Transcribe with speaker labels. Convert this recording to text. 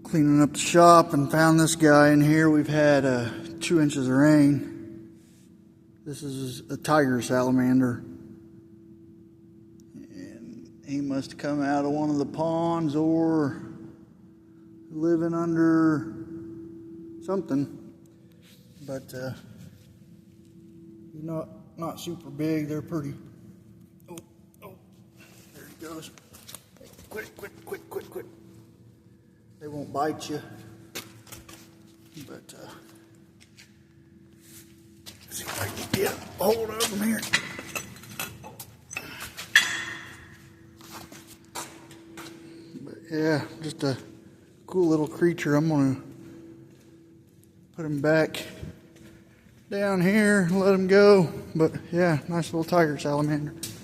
Speaker 1: Cleaning up the shop and found this guy in here. We've had 2 inches of rain. This is a tiger salamander. And he must have come out of one of the ponds or living under something. But he's not super big. They're pretty. Oh, there he goes. Hey, quit. They won't bite you, but see if I can get a hold of them here. But yeah, just a cool little creature. I'm gonna put him back down here and let him go. But yeah, nice little tiger salamander.